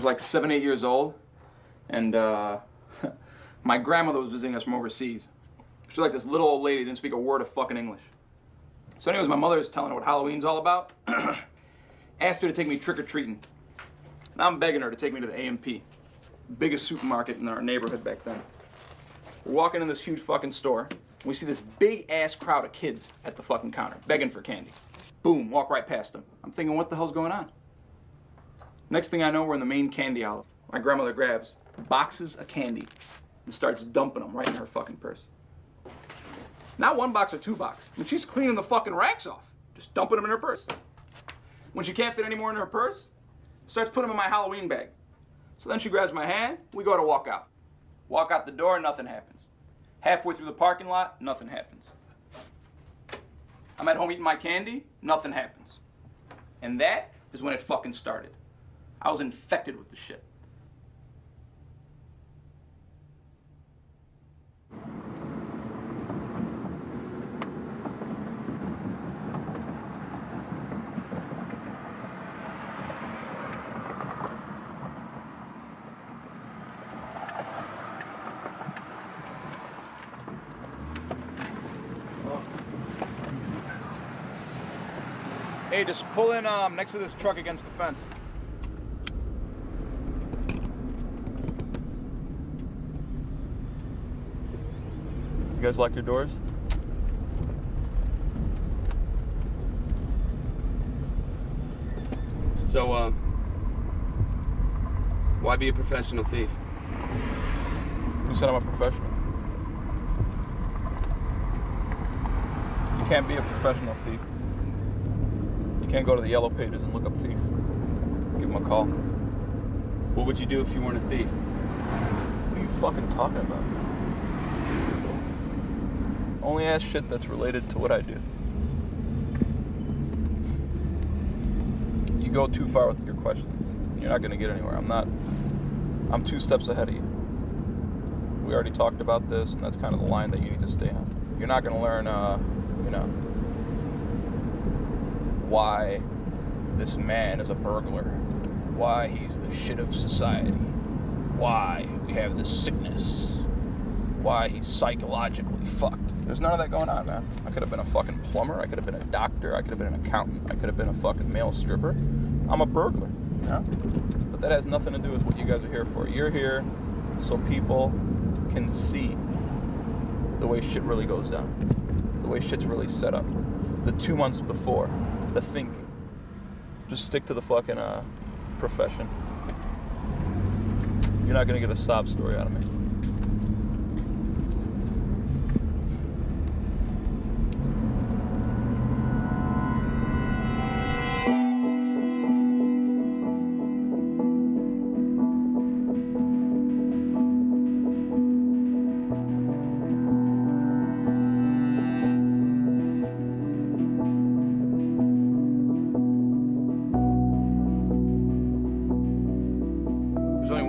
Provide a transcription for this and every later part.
was like 7, 8 years old, and my grandmother was visiting us from overseas. She was like this little old lady, didn't speak a word of fucking English. So anyways, my mother was telling her what Halloween's all about. Asked her to take me trick-or-treating. Now I'm begging her to take me to the A&P, biggest supermarket in our neighborhood back then. We're walking in this huge fucking store, and we see this big-ass crowd of kids at the fucking counter, begging for candy. Boom, walk right past them. I'm thinking, what the hell's going on? Next thing I know, we're in the main candy aisle. My grandmother grabs boxes of candy and starts dumping them right in her fucking purse. Not 1 box or 2 boxes. I mean, she's cleaning the fucking racks off, just dumping them in her purse. When she can't fit any more in her purse, starts putting them in my Halloween bag. So then she grabs my hand, we go to walk out. Walk out the door, nothing happens. Halfway through the parking lot, nothing happens. I'm at home eating my candy, nothing happens. And that is when it fucking started. I was infected with the shit. Hey, just pull in next to this truck against the fence. You guys lock your doors? So, why be a professional thief? Who said I'm a professional? You can't be a professional thief. You can't go to the yellow pages and look up thief. Give them a call. What would you do if you weren't a thief? What are you fucking talking about? Only ask shit that's related to what I do. You go too far with your questions. You're not gonna get anywhere. I'm 2 steps ahead of you. We already talked about this, and that's kind of the line that you need to stay on. You're not gonna learn, why this man is a burglar, why he's the shit of society, why we have this sickness, why he's psychologically fucked. There's none of that going on, man. I could have been a fucking plumber, I could have been a doctor, I could have been an accountant, I could have been a fucking male stripper. I'm a burglar, you know? But that has nothing to do with what you guys are here for. You're here so people can see the way shit really goes down, the way shit's really set up. The 2 months before, the thinking. Just stick to the fucking profession. You're not gonna get a sob story out of me.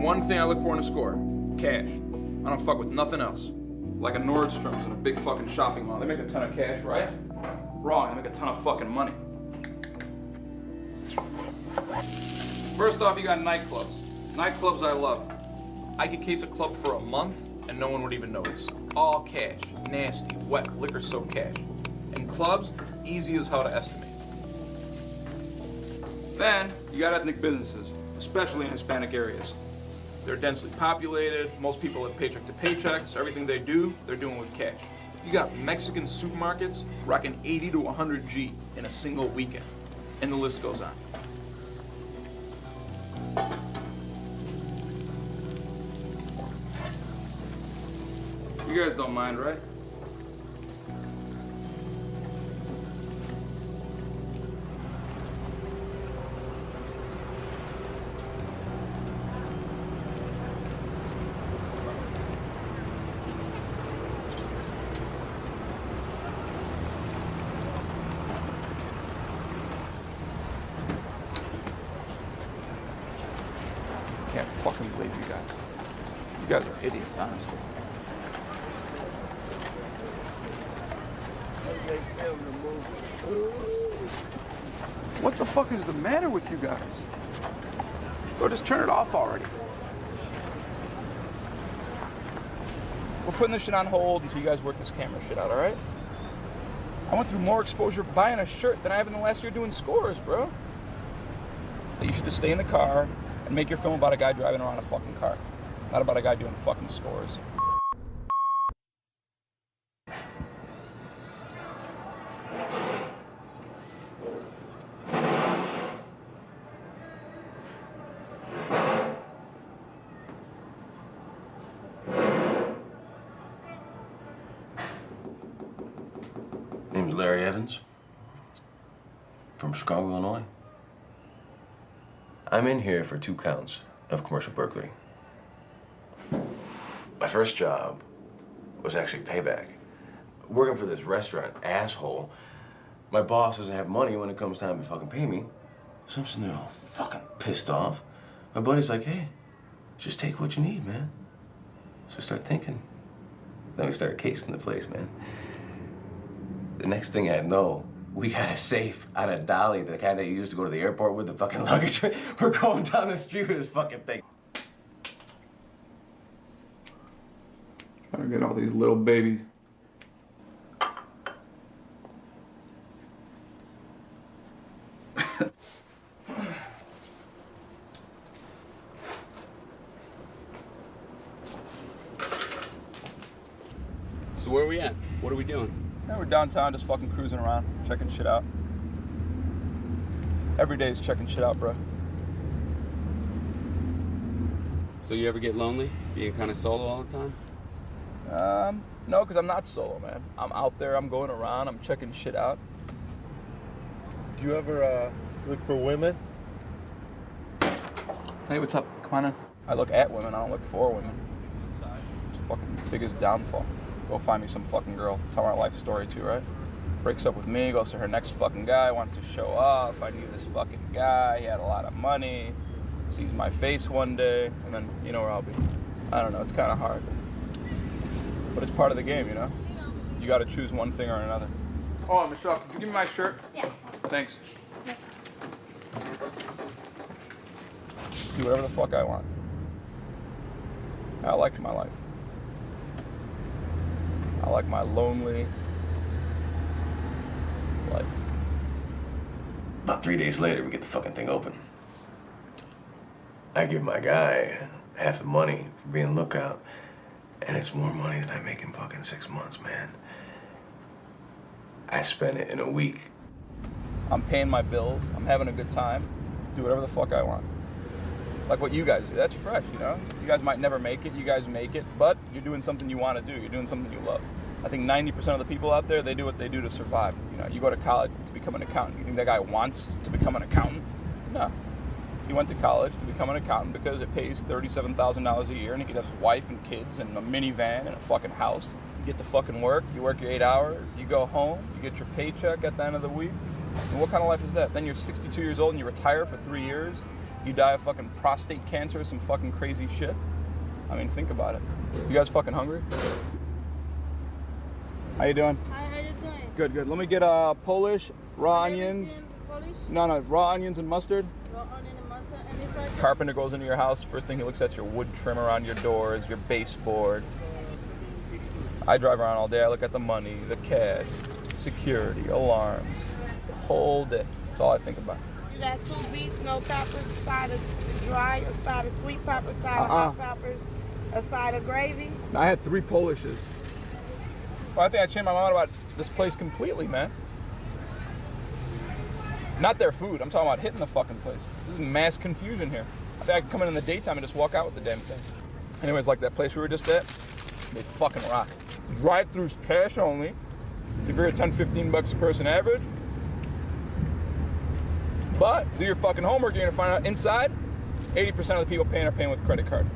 One thing I look for in a score, cash. I don't fuck with nothing else. Like a Nordstrom's in a big fucking shopping mall. They make a ton of cash, right? Wrong, they make a ton of fucking money. First off, you got nightclubs. Nightclubs I love. I could case a club for a month and no one would even notice. All cash, nasty, wet, liquor-soaked cash. And clubs, easy as how to estimate. Then, you got ethnic businesses, especially in Hispanic areas. They're densely populated, most people live paycheck to paycheck, so everything they do, they're doing with cash. You got Mexican supermarkets rocking 80 to 100 G in a single weekend, and the list goes on. You guys don't mind, right? I can't fucking believe you guys. You guys are idiots, honestly. What the fuck is the matter with you guys? Bro, just turn it off already. We're putting this shit on hold until you guys work this camera shit out, all right? I went through more exposure buying a shirt than I have in the last year doing scores, bro. You should just stay in the car and make your film about a guy driving around a fucking car, not about a guy doing fucking scores. Name's Larry Evans, from Chicago, Illinois. I'm in here for 2 counts of commercial burglary. My first job was actually payback. Working for this restaurant asshole. My boss doesn't have money when it comes time to fucking pay me. So I'm sitting there all fucking pissed off. My buddy's like, hey, just take what you need, man. So I start thinking. Then we start casing the place, man. The next thing I know, we got a safe out of Dolly, the kind that you used to go to the airport with the fucking luggage. We're going down the street with this fucking thing. I don't get all these little babies. So where are we at? What are we doing? Yeah, we're downtown just fucking cruising around, checking shit out. Every day is checking shit out, bro. So you ever get lonely, being kind of solo all the time? No, because I'm not solo, man. I'm out there, I'm going around, I'm checking shit out. Do you ever look for women? Hey, what's up? Come on in. I look at women, I don't look for women. It's the fucking biggest downfall. Go find me some fucking girl, tell her life story too, right? Breaks up with me, goes to her next fucking guy, wants to show off. I knew this fucking guy, he had a lot of money, sees my face one day, and then you know where I'll be. I don't know, it's kind of hard. But it's part of the game, you know? You gotta choose one thing or another. Oh, Michelle, could you give me my shirt? Yeah. Thanks. Do whatever the fuck I want. I like my life. I like my lonely life. About 3 days later, we get the fucking thing open. I give my guy half the money for being lookout, and it's more money than I make in fucking 6 months, man. I spent it in a week. I'm paying my bills. I'm having a good time. Do whatever the fuck I want. Like what you guys do. That's fresh, you know? You guys might never make it. You guys make it. But you're doing something you want to do. You're doing something you love. I think 90% of the people out there, they do what they do to survive. You know, you go to college to become an accountant. You think that guy wants to become an accountant? No. He went to college to become an accountant because it pays $37,000 a year and he could have his wife and kids and a minivan and a fucking house. You get to fucking work, you work your 8 hours, you go home, you get your paycheck at the end of the week. And what kind of life is that? Then you're 62 years old and you retire for 3 years. You die of fucking prostate cancer or some fucking crazy shit. I mean, think about it. You guys fucking hungry? How you doing? Hi, how you doing? Good, good. Let me get Polish, raw onions. Polish? No, raw onions and mustard. Raw onion and mustard. Any fries? Carpenter goes into your house. First thing he looks at your wood trim around your doors, your baseboard. I drive around all day. I look at the money, the cash, security, alarms, the whole day. That's all I think about. You got 2 beets, no peppers, a side of dry, a side of sweet pepper, a side of hot peppers, a side of gravy. I had 3 Polishes. Well, I think I changed my mind about this place completely, man. Not their food. I'm talking about hitting the fucking place. This is mass confusion here. I think I could come in the daytime and just walk out with the damn thing. Anyways, like that place we were just at, they fucking rock. Drive-throughs cash only. If you're at 10, 15 bucks a person average. But do your fucking homework, you're gonna find out inside, 80% of the people paying are paying with credit card.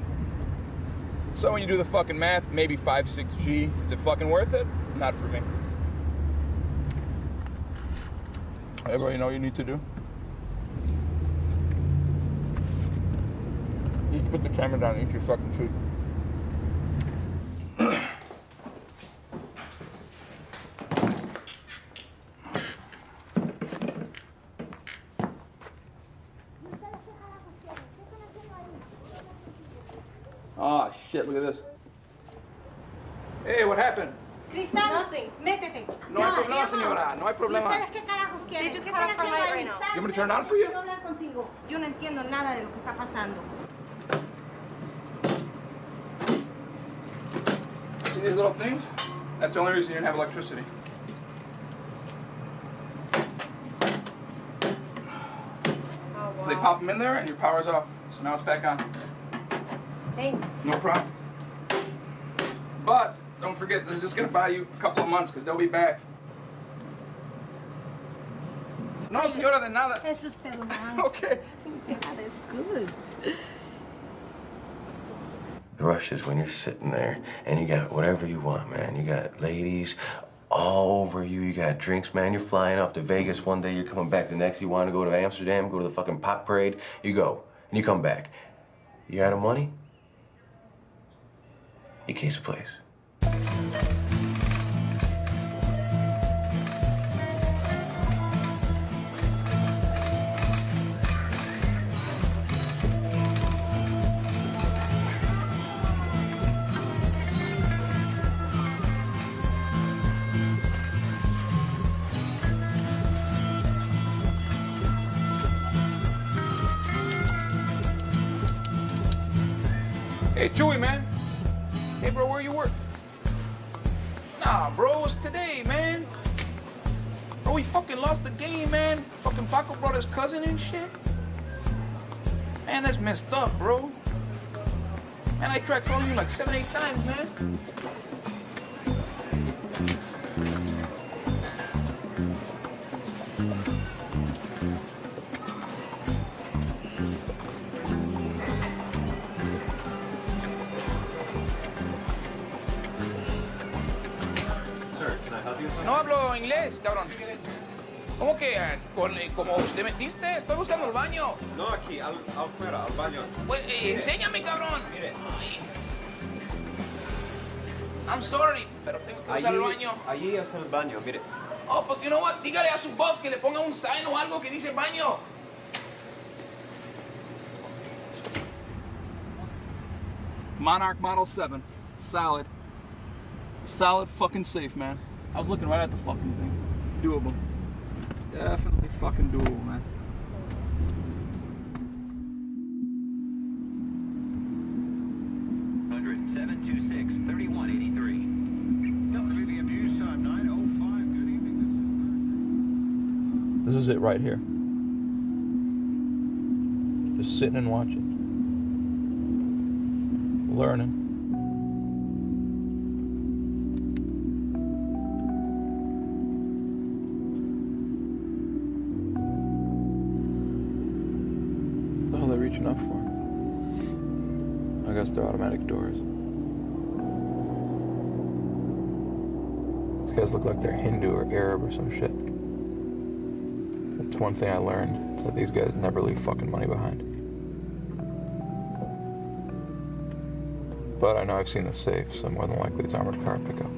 So when you do the fucking math, maybe 5, 6G. Is it fucking worth it? Not for me. Everybody know what you need to do? You need to put the camera down and eat your fucking food. Look at this. Hey, what happened? Cristal, Nothing. métete. No hay problema, señora. No hay problema. ¿Ustedes qué carajos quieren? They just ¿Qué cut están off our haciendo light ahí? right now. Están- You want me to turn it on for you? Quiero hablar contigo. Yo no entiendo nada de lo que está pasando. See these little things? That's the only reason you didn't have electricity. Oh, So they pop them in there and your power's off. So now it's back on. Thanks. No problem. But don't forget, this is just gonna buy you a couple of months because they'll be back. No, señora, de nada. Es usted un ángel. Okay. That is good. The rush is when you're sitting there and you got whatever you want, man. You got ladies all over you. You got drinks, man. You're flying off to Vegas one day. You're coming back the next. You want to go to Amsterdam, go to the fucking pop parade. You go and you come back. You out of money? You case a place. Hey, Chewy, man. Hey, bro, where you work? Nah, bro, it's today, man. Bro, we fucking lost the game, man. Fucking Paco brought his cousin and shit. Man, that's messed up, bro. Man, I tried calling you like 7, 8 times, man. No hablo inglés, cabrón. ¿Cómo que como usted metiste? Estoy buscando el baño. No, aquí, afuera, al baño. Pues, enséñame, cabrón. Mire. Ay. I'm sorry, pero tengo que usar el baño. Allí es el baño, mire. Oh, pues, you know what? Dígale a su boss que le ponga un sign o algo que dice baño. Monarch Model 7. Solid. Solid fucking safe, man. I was looking right at the fucking thing. Doable. Definitely fucking doable, man. This is it right here. Just sitting and watching. Learning. What the hell are they reaching up for? I guess they're automatic doors. These guys look like they're Hindu or Arab or some shit. That's one thing I learned, is that these guys never leave fucking money behind. But I know I've seen the safe, so more than likely it's armored car pickup.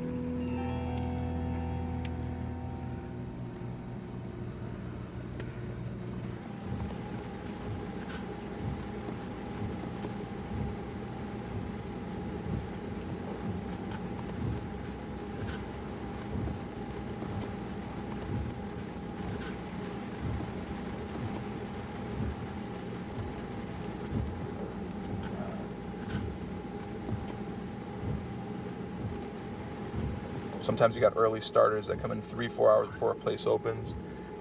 Sometimes you got early starters that come in 3-4 hours before a place opens.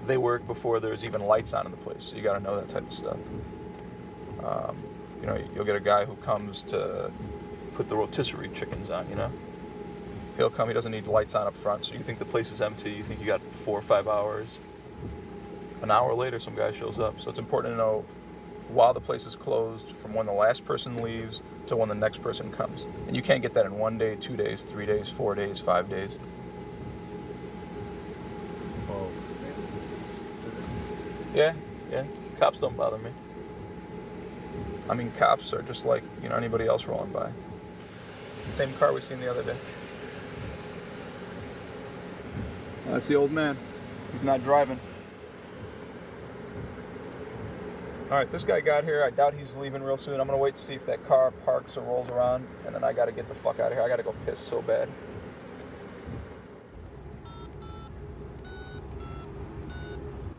They work before there's even lights on in the place, so you got to know that type of stuff. You know, you'll get a guy who comes to put the rotisserie chickens on, you know? He'll come, he doesn't need lights on up front, so you think the place is empty, you think you got 4 or 5 hours. An hour later, some guy shows up, so it's important to know while the place is closed, from when the last person leaves to when the next person comes. And you can't get that in 1 day, 2 days, 3 days, 4 days, 5 days. Oh. Yeah. Cops don't bother me. I mean, cops are just like, you know, anybody else rolling by. Same car we seen the other day. That's the old man. He's not driving. All right, this guy got here. I doubt he's leaving real soon. I'm gonna wait to see if that car parks or rolls around, and then I gotta get the fuck out of here. I gotta go piss so bad.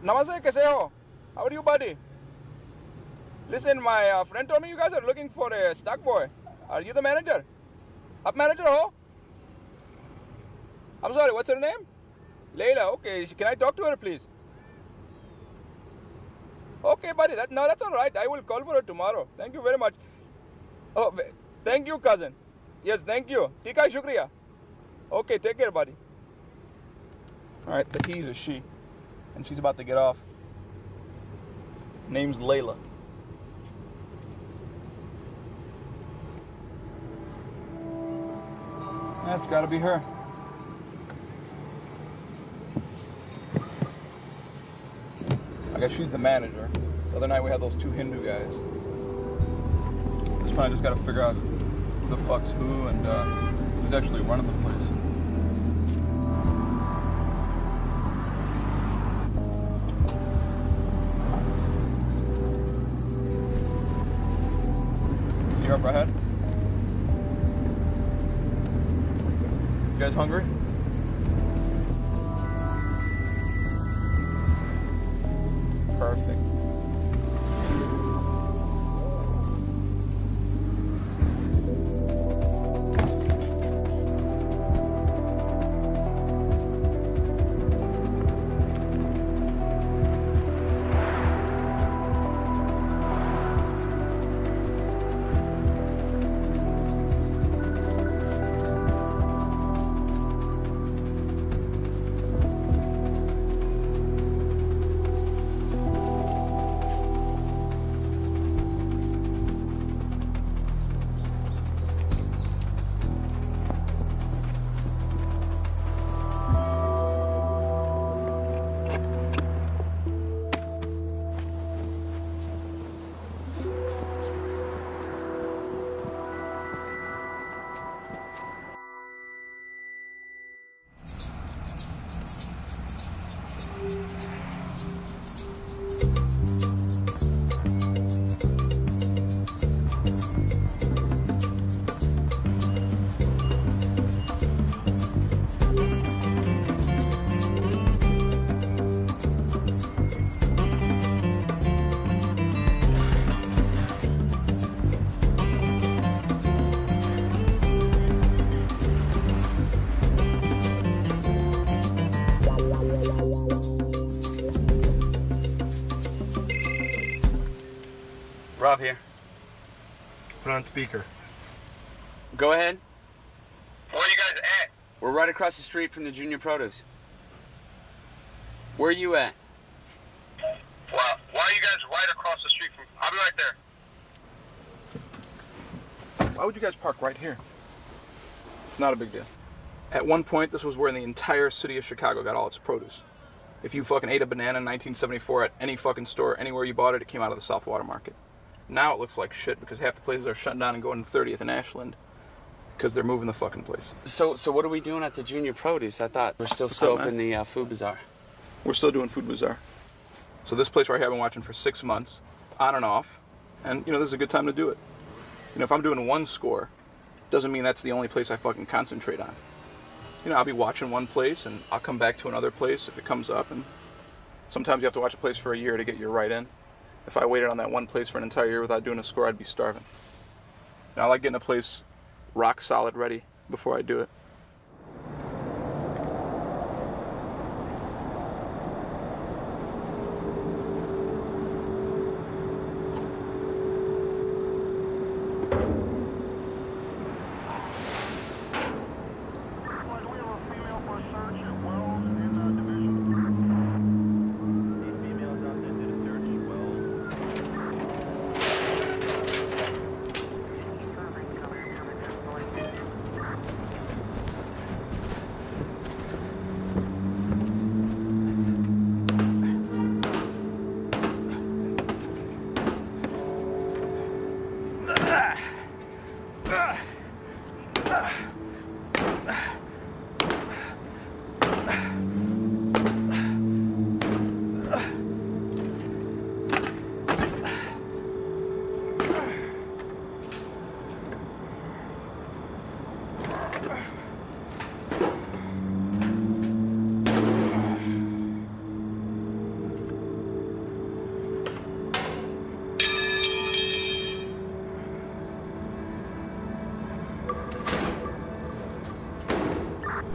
Namaste, kaise ho? How are you, buddy? Listen, my friend told me you guys are looking for a stock boy. Are you the manager? Up manager ho? I'm sorry, what's her name? Layla, okay. Can I talk to her, please? Okay, buddy. That's all right. I will call for her tomorrow. Thank you very much. Oh, thank you, cousin. Yes, thank you. Tika shukriya. Okay, take care, buddy. All right, the he's a she, and she's about to get off. Name's Layla. That's got to be her. I guess she's the manager. The other night we had those two Hindu guys. This time I just got to figure out who the fuck's who and who's actually running the place. See her up ahead? You guys hungry? Perfect. Rob here. Put on speaker. Go ahead. Where are you guys at? We're right across the street from the Junior Produce. Where are you at? Well, why are you guys right across the street from... I'll be right there. Why would you guys park right here? It's not a big deal. At one point, this was where the entire city of Chicago got all its produce. If you fucking ate a banana in 1974 at any fucking store, anywhere you bought it, it came out of the South Water Market. Now it looks like shit because half the places are shutting down and going to 30th and Ashland because they're moving the fucking place. So what are we doing at the Junior Produce? I thought we're still scoping the food bazaar. We're still doing food bazaar. So this place right here I've been watching for 6 months, on and off, and you know, this is a good time to do it. You know, if I'm doing one score, doesn't mean that's the only place I fucking concentrate on. You know, I'll be watching one place and I'll come back to another place if it comes up, and sometimes you have to watch a place for a year to get your right in. If I waited on that one place for an entire year without doing a score, I'd be starving. And I like getting a place rock solid ready before I do it.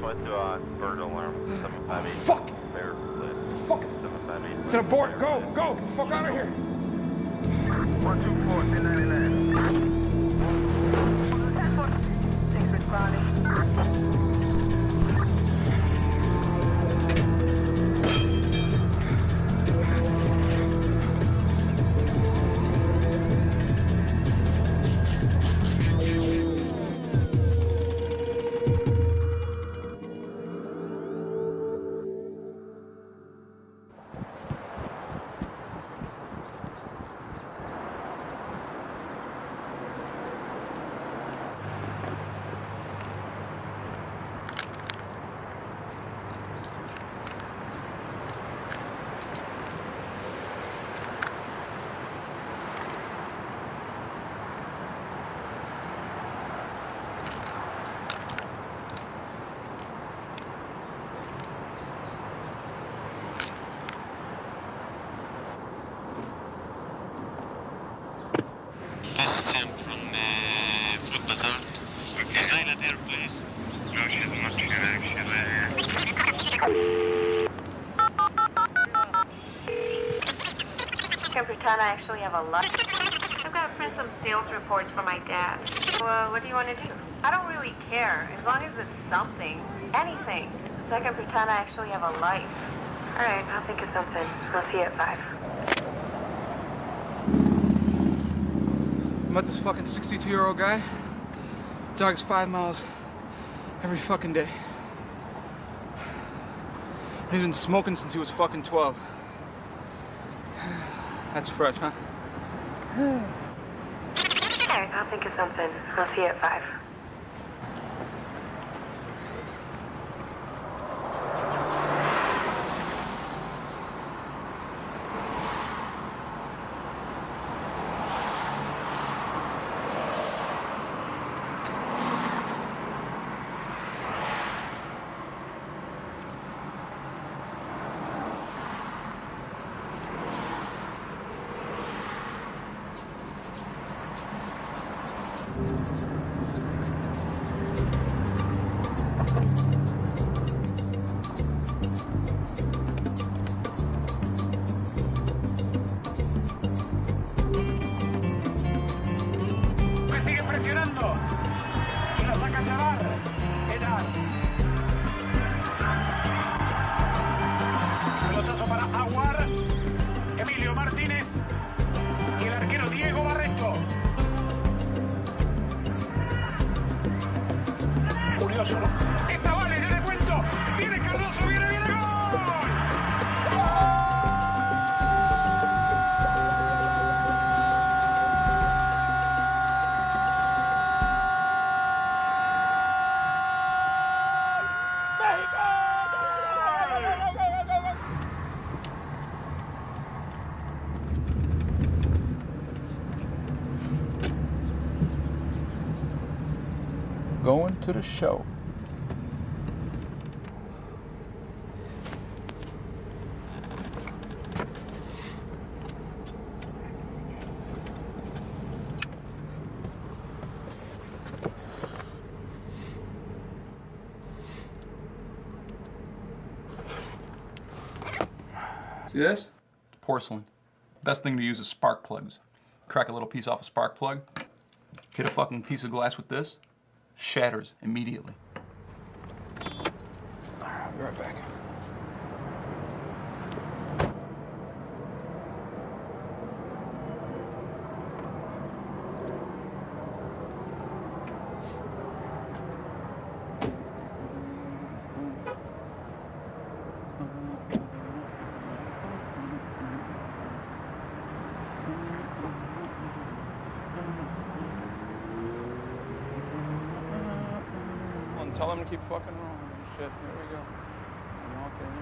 went to bird alarm. 758. Fuck! Bear lit. Fuck! 758. It's an abort. Go! Go! Get the fuck out of here! 124, 1099. Thanks for responding. Pretend I actually have a life. I've got to print some sales reports for my dad. Well, what do you want to do? I don't really care, as long as it's something, anything. So I can pretend I actually have a life. All right, I'll think of something. I'll see you at 5. I met this fucking 62-year-old guy. Jogs 5 miles every fucking day. He's been smoking since he was fucking 12. That's fresh, huh? All right, I'll think of something. I'll see you at 5. Going to the show. See this? It's porcelain. Best thing to use is spark plugs. Crack a little piece off a spark plug, hit a fucking piece of glass with this, shatters immediately. All right, I'll be right back. Tell them to keep fucking rolling. Shit, here we go. I'm walking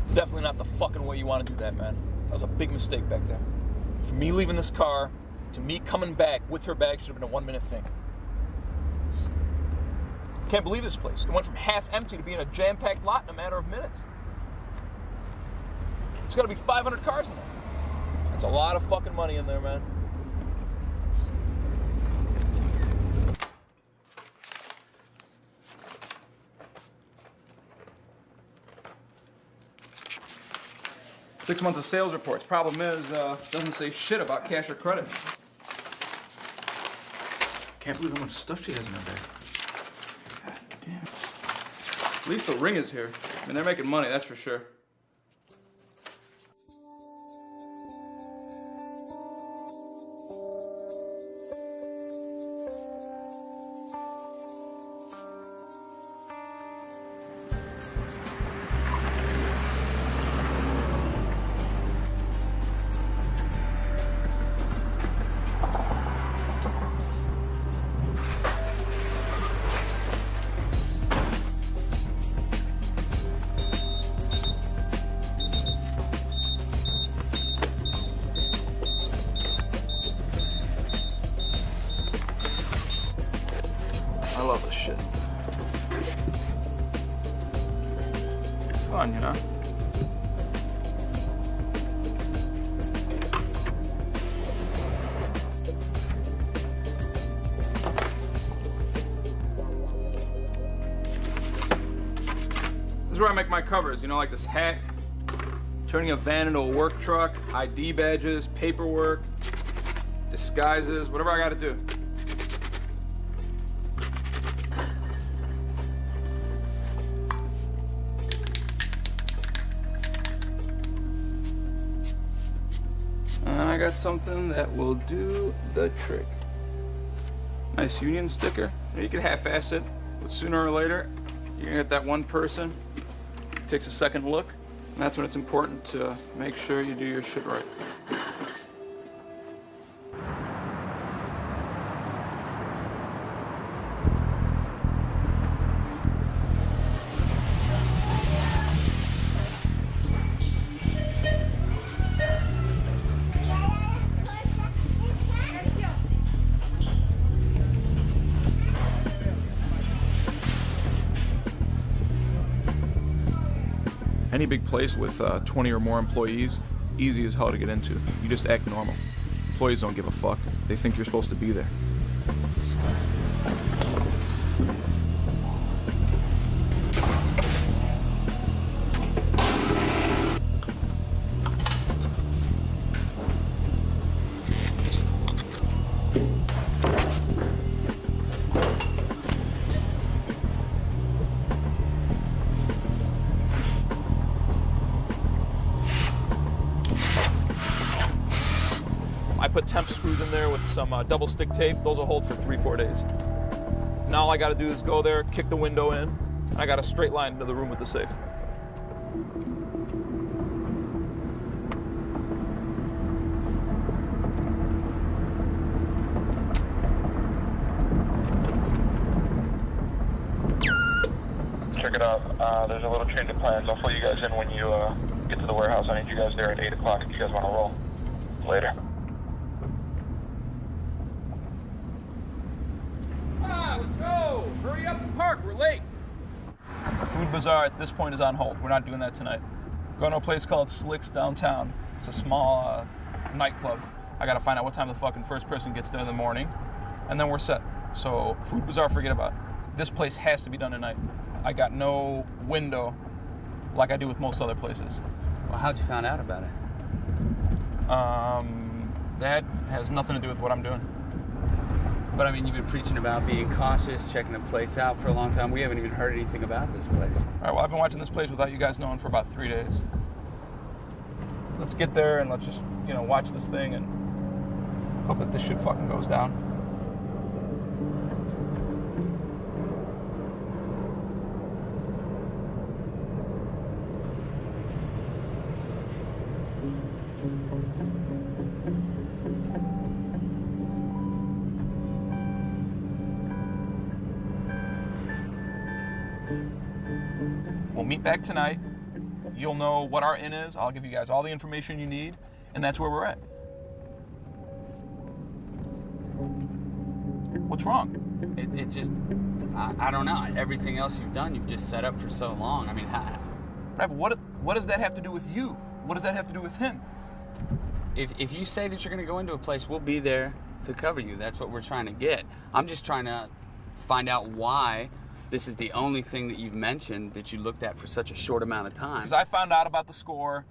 It's definitely not the fucking way you want to do that, man. That was a big mistake back there. From me leaving this car to me coming back with her bag should have been a 1 minute thing. Can't believe this place. It went from half empty to being a jam-packed lot in a matter of minutes. There's gotta be 500 cars in there. That's a lot of fucking money in there, man. Six months of sales reports. Problem is, doesn't say shit about cash or credit. Can't believe how much stuff she has in her bag. God damn. At least the ring is here. I mean, they're making money, that's for sure. I love this shit. It's fun, you know? This is where I make my covers, you know, like this hat, turning a van into a work truck, ID badges, paperwork, disguises, whatever I gotta do. And I got something that will do the trick. Nice union sticker. You can half-ass it, but sooner or later, you're gonna get that one person who takes a second look, and that's when it's important to make sure you do your shit right. Any big place with 20 or more employees, easy as hell to get into. You just act normal. Employees don't give a fuck. They think you're supposed to be there. I put temp screws in there with some double stick tape. Those will hold for 3-4 days. Now all I gotta do is go there, kick the window in, and I got a straight line into the room with the safe. Check it out. There's a little change of plans. I'll fill you guys in when you get to the warehouse. I need you guys there at 8 o'clock if you guys want to roll. Later. Let's go! Hurry up and park, we're late! The food bazaar at this point is on hold. We're not doing that tonight. Going to a place called Slick's downtown. It's a small nightclub. I gotta find out what time the fucking first person gets there in the morning, and then we're set. So, food bazaar, forget about it. This place has to be done tonight. I got no window like I do with most other places. Well, how'd you find out about it? That has nothing to do with what I'm doing. But I mean, you've been preaching about being cautious, checking the place out for a long time. We haven't even heard anything about this place. All right, well, I've been watching this place without you guys knowing for about 3 days. Let's get there and let's just, you know, watch this thing and hope that this shit fucking goes down. We'll meet back tonight. You'll know what our in is. I'll give you guys all the information you need, and that's where we're at. What's wrong? It just, I don't know. Everything else you've done, you've just set up for so long. I mean, Right, but what does that have to do with you? What does that have to do with him? If you say that you're going to go into a place, we'll be there to cover you. That's what we're trying to get. I'm just trying to find out why this is the only thing that you've mentioned that you looked at for such a short amount of time. Because I found out about the score.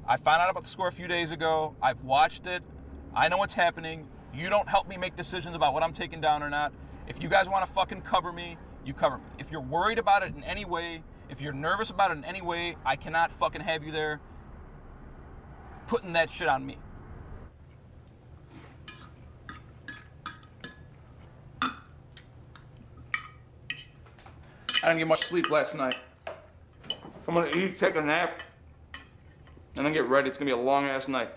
I found out about the score a few days ago. I've watched it. I know what's happening. You don't help me make decisions about what I'm taking down or not. If you guys want to fucking cover me, you cover me. If you're worried about it in any way, if you're nervous about it in any way, I cannot fucking have you there putting that shit on me. I didn't get much sleep last night. I'm gonna eat, take a nap, and then get ready. It's gonna be a long ass night.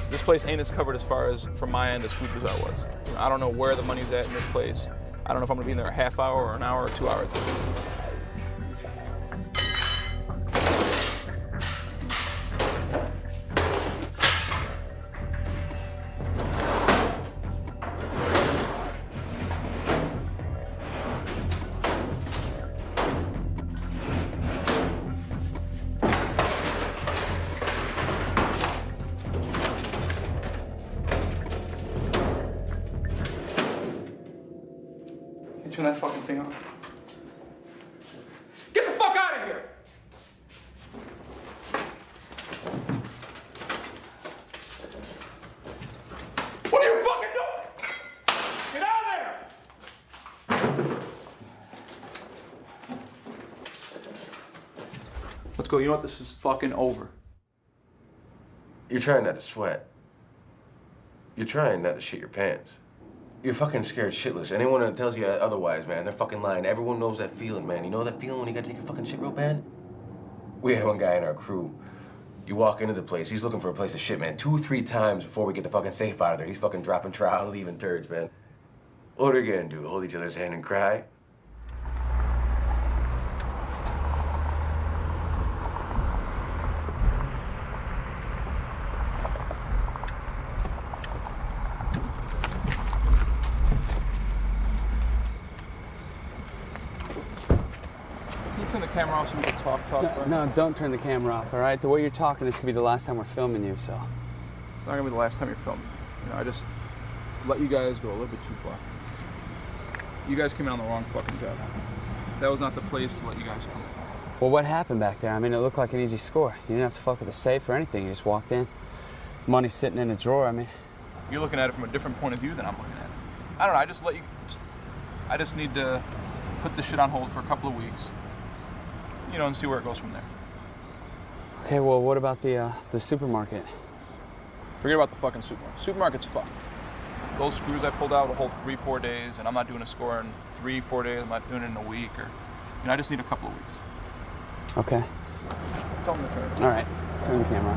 This place ain't as covered as far as, from my end, as Food Bazaar was. I don't know where the money's at in this place. I don't know if I'm gonna be in there a half hour or an hour or 2 hours. Turn that fucking thing off. Get the fuck out of here! What are you fucking doing? Get out of there! Let's go. You know what? This is fucking over. You're trying not to sweat. You're trying not to shit your pants. You're fucking scared shitless. Anyone that tells you otherwise, man, they're fucking lying. Everyone knows that feeling, man. You know that feeling when you gotta take a fucking shit real bad? We had one guy in our crew. You walk into the place, he's looking for a place to shit, man. 2 or 3 times before we get the fucking safe out of there. He's fucking dropping trowel and leaving turds, man. What are we gonna do? Hold each other's hand and cry? Turn the camera off so we can talk. No, don't turn the camera off, all right? The way you're talking, this could be the last time we're filming you, so. It's not gonna be the last time you're filming. You know, I just let you guys go a little bit too far. You guys came in on the wrong fucking job. That was not the place to let you guys come in. Well, what happened back there? I mean, it looked like an easy score. You didn't have to fuck with the safe or anything. You just walked in. The money's sitting in a drawer, I mean. You're looking at it from a different point of view than I'm looking at it. I don't know, I just need to put this shit on hold for a couple of weeks. You know, and see where it goes from there. Okay, well, what about the supermarket? Forget about the fucking supermarket. Supermarket's fucked. Those screws I pulled out a whole 3-4 days, and I'm not doing a score in 3-4 days. I'm not doing it in a week, or I just need a couple of weeks. Okay. Tell them to turn. All right. Turn the camera.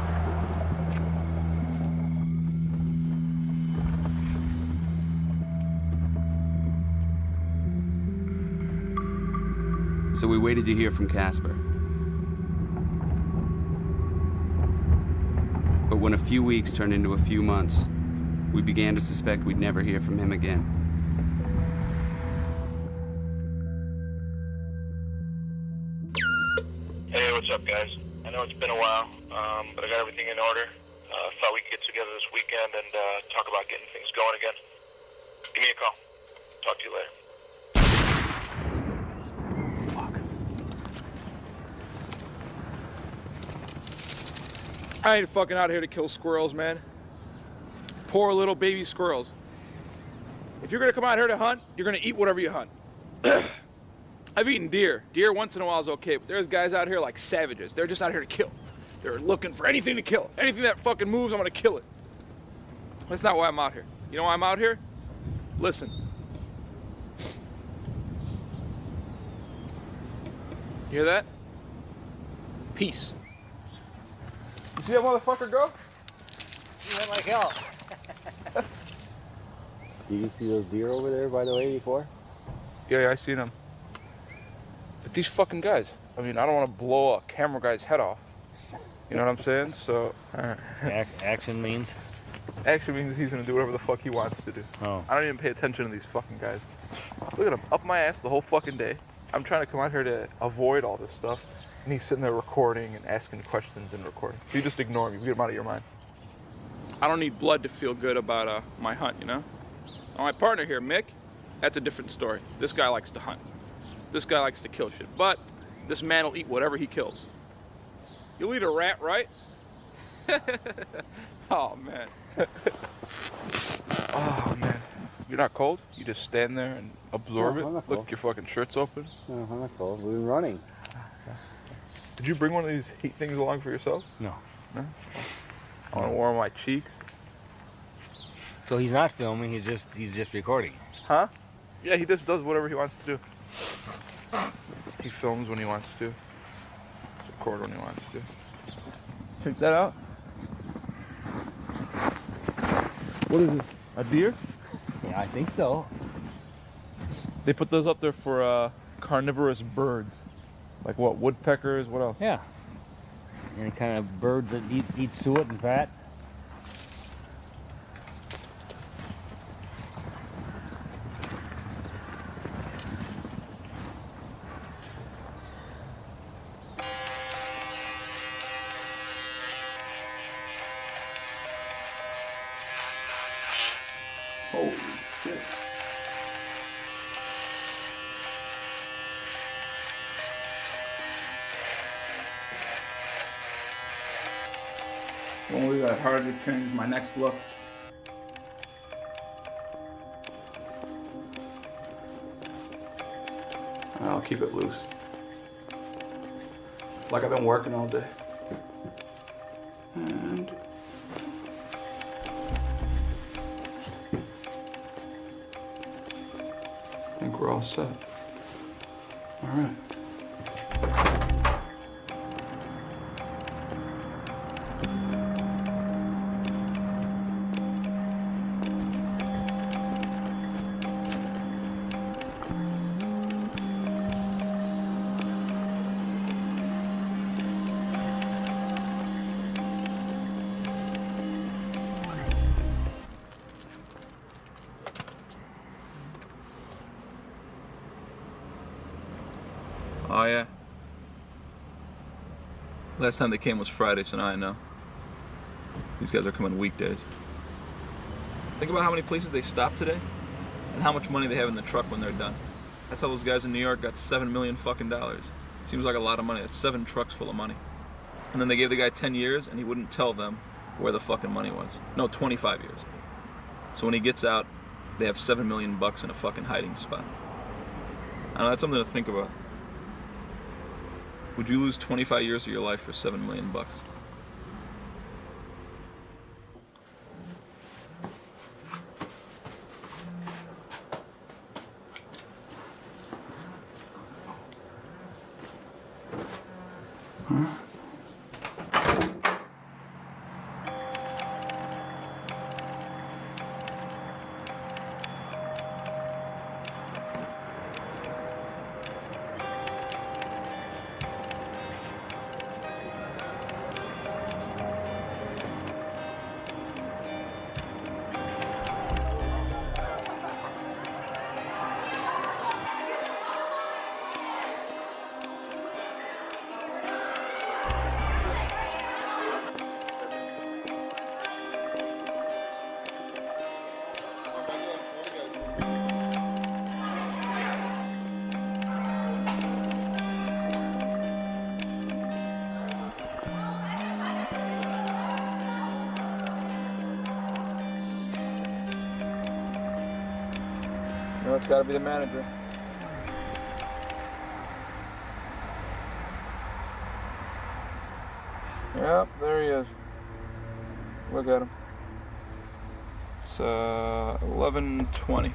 So we waited to hear from Casper. But when a few weeks turned into a few months, we began to suspect we'd never hear from him again. Hey, what's up, guys? I know it's been a while, but I got everything in order. Thought we could get together this weekend and talk about getting things going again. Give me a call. Talk to you later. I ain't fucking out here to kill squirrels, man. Poor little baby squirrels. If you're gonna come out here to hunt, you're gonna eat whatever you hunt. I've eaten deer. Deer once in a while is okay, but there's guys out here like savages. They're just out here to kill. They're looking for anything to kill. Anything that fucking moves, I'm gonna kill it. That's not why I'm out here. You know why I'm out here? Listen. You hear that? Peace. You see that motherfucker go? He went like hell. Did you see those deer over there, by the way, before? Yeah, I seen them. But these fucking guys, I mean, I don't want to blow a camera guy's head off. You know what I'm saying? So, Action means? Action means he's gonna do whatever the fuck he wants to do. Oh. I don't even pay attention to these fucking guys. Look at him, up my ass the whole fucking day. I'm trying to come out here to avoid all this stuff. And he's sitting there recording and asking questions and recording. So you just ignore him, you get him out of your mind. I don't need blood to feel good about my hunt, you know? Now, my partner here, Mick, that's a different story. This guy likes to hunt. This guy likes to kill shit. But this man will eat whatever he kills. You'll eat a rat, right? Oh, man. Oh, man. You're not cold? You just stand there and absorb it? Look, your fucking shirt's open. No, I'm not cold. We've been running. Did you bring one of these heat things along for yourself? No. No? I want to warm my cheeks. So he's not filming, he's just recording. Huh? Yeah, he just does whatever he wants to do. He films when he wants to. Record when he wants to. Check that out. What is this? A deer? Yeah, I think so. They put those up there for carnivorous birds. Like what? Woodpeckers? What else? Yeah. Any kind of birds that eat suet and fat. Holy shit. Don't believe I hardly changed my next look. I'll keep it loose. Like I've been working all day. And I think we're all set. All right. Oh yeah. Last time they came was Friday, so now I know. These guys are coming weekdays. Think about how many places they stopped today, and how much money they have in the truck when they're done. That's how those guys in New York got $7 million fucking dollars. Seems like a lot of money. That's 7 trucks full of money. And then they gave the guy 10 years, and he wouldn't tell them where the fucking money was. No, 25 years. So when he gets out, they have $7 million in a fucking hiding spot. I know, that's something to think about. Would you lose 25 years of your life for $7 million? No, it's gotta be the manager. Yep, there he is. Look at him. It's 11:20.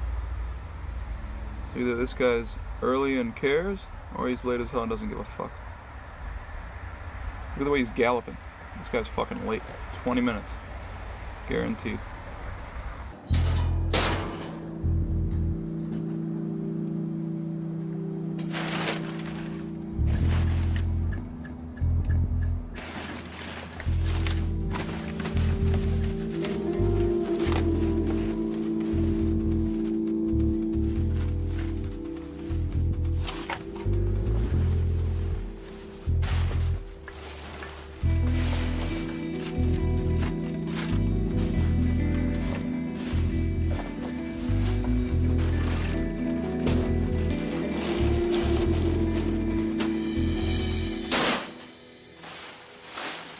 So either this guy's early and cares, or he's late as hell and doesn't give a fuck. Look at the way he's galloping. This guy's fucking late. 20 minutes. Guaranteed.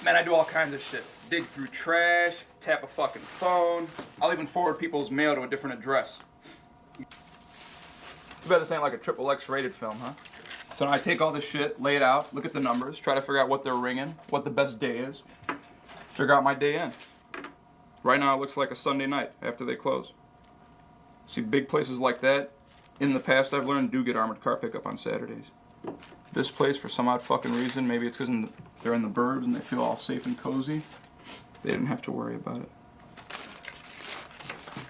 Man, I do all kinds of shit. Dig through trash, tap a fucking phone. I'll even forward people's mail to a different address. Too bad this ain't like a XXX rated film, huh? So now I take all this shit, lay it out, look at the numbers, try to figure out what they're ringing, what the best day is, figure out my day in. Right now it looks like a Sunday night after they close. See, big places like that, in the past I've learned, do get armored car pickup on Saturdays. This place, for some odd fucking reason, maybe it's because they're in the burbs and they feel all safe and cozy, they didn't have to worry about it.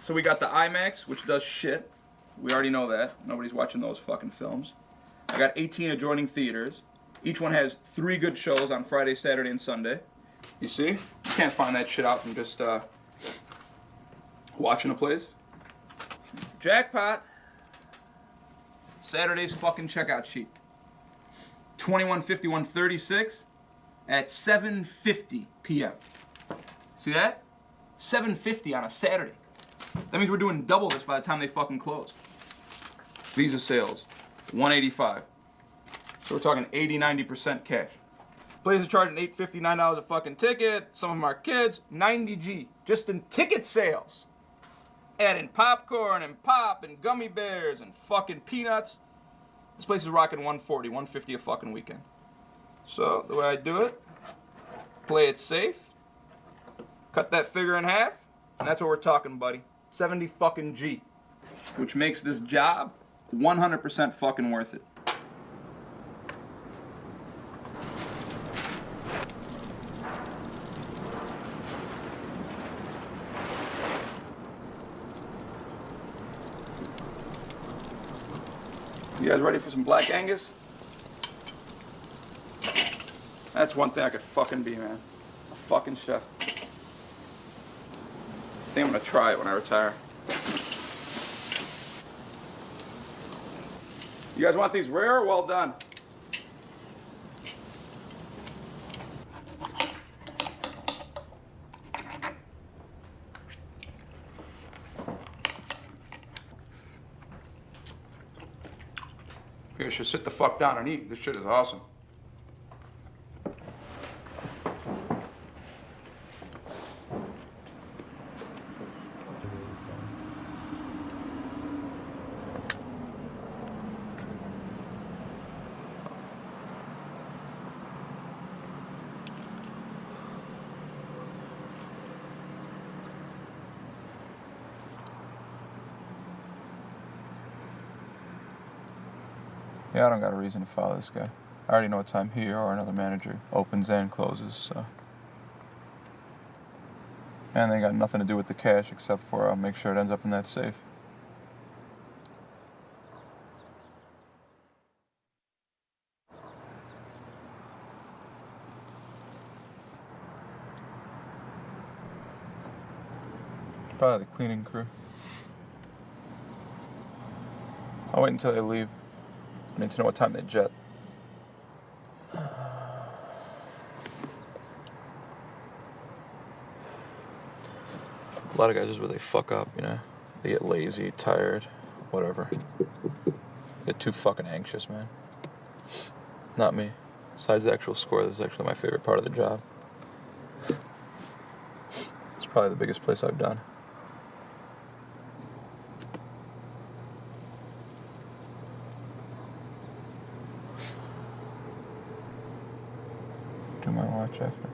So we got the IMAX, which does shit. We already know that. Nobody's watching those fucking films. I got 18 adjoining theaters. Each one has 3 good shows on Friday, Saturday, and Sunday. You see? You can't find that shit out from just watching a place. Jackpot. Saturday's fucking checkout sheet. 21:51:36 at 7:50 p.m. See that? 7:50 on a Saturday. That means we're doing double this by the time they fucking close. Visa sales, $185. So we're talking 80-90% cash. Places charging $8.59 a fucking ticket. Some of them are kids. 90 G just in ticket sales. Add in popcorn and pop and gummy bears and fucking peanuts. This place is rocking 140, 150 a fucking weekend. So the way I do it, play it safe, cut that figure in half, and that's what we're talking, buddy. 70 fucking G, which makes this job 100% fucking worth it. You guys ready for some Black Angus? That's one thing I could fucking be, man. A fucking chef. I think I'm gonna try it when I retire. You guys want these rare or well done? You should sit the fuck down and eat. This shit is awesome. Yeah, I don't got a reason to follow this guy. I already know what time he or another manager opens and closes, so. And they got nothing to do with the cash except for make sure it ends up in that safe. Probably the cleaning crew. I'll wait until they leave. I need to know what time they jet. A lot of guys is where they fuck up, you know? They get lazy, tired, whatever. They get too fucking anxious, man. Not me. Besides the actual score, this is actually my favorite part of the job. It's probably the biggest place I've done. Do my watch after.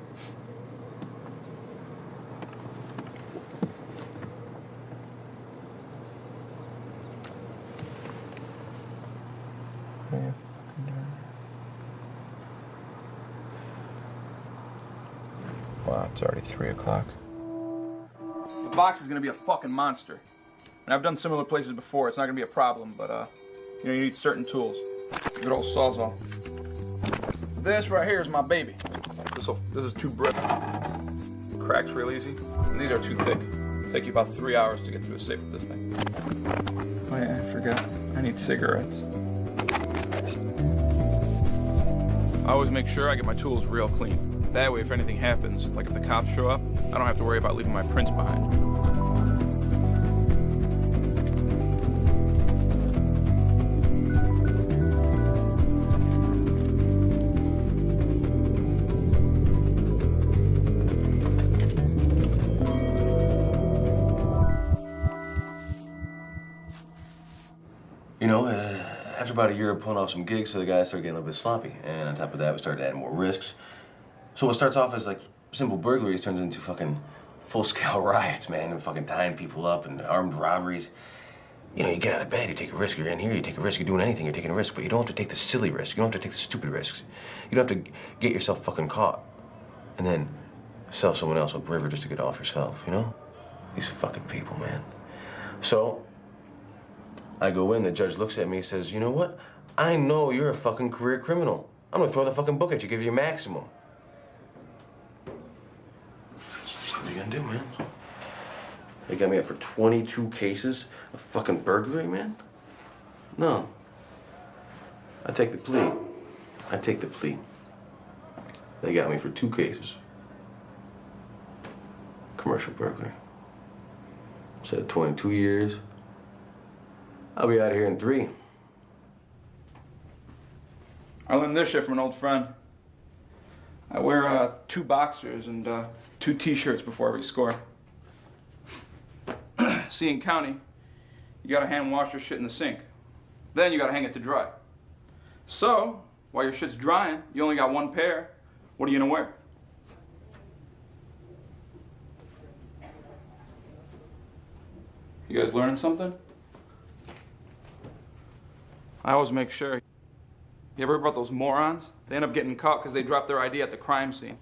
Wow, it's already 3 o'clock. The box is gonna be a fucking monster. And I've done similar places before, it's not gonna be a problem, but you know, you need certain tools. Good old Sawzall. This right here is my baby. This is too brittle. It cracks real easy. And these are too thick. It'll take you about 3 hours to get through a safe with this thing. Oh yeah, I forgot. I need cigarettes. I always make sure I get my tools real clean. That way, if anything happens, like if the cops show up, I don't have to worry about leaving my prints behind. You know, after about a year of pulling off some gigs, so the guys started getting a little bit sloppy. And on top of that, we started adding more risks. So what starts off as like simple burglaries turns into fucking full-scale riots, man, and fucking tying people up and armed robberies. You know, you get out of bed, you take a risk, you're in here, you take a risk, you're doing anything, you're taking a risk, but you don't have to take the silly risks. You don't have to take the stupid risks. You don't have to get yourself fucking caught and then sell someone else up river just to get off yourself, you know? These fucking people, man. So, I go in, the judge looks at me and says, you know what? I know you're a fucking career criminal. I'm gonna throw the fucking book at you, give you your maximum. What are you gonna do, man? They got me up for 22 cases of fucking burglary, man? No. I take the plea. I take the plea. They got me for 2 cases. Commercial burglary. Instead of 22 years, I'll be out of here in 3. I learned this shit from an old friend. I wear 2 boxers and 2 t-shirts before every score. See, in county, you gotta hand wash your shit in the sink. Then you gotta hang it to dry. So, while your shit's drying, you only got 1 pair. What are you gonna wear? You guys learning something? I always make sure. You ever heard about those morons? They end up getting caught because they dropped their ID at the crime scene.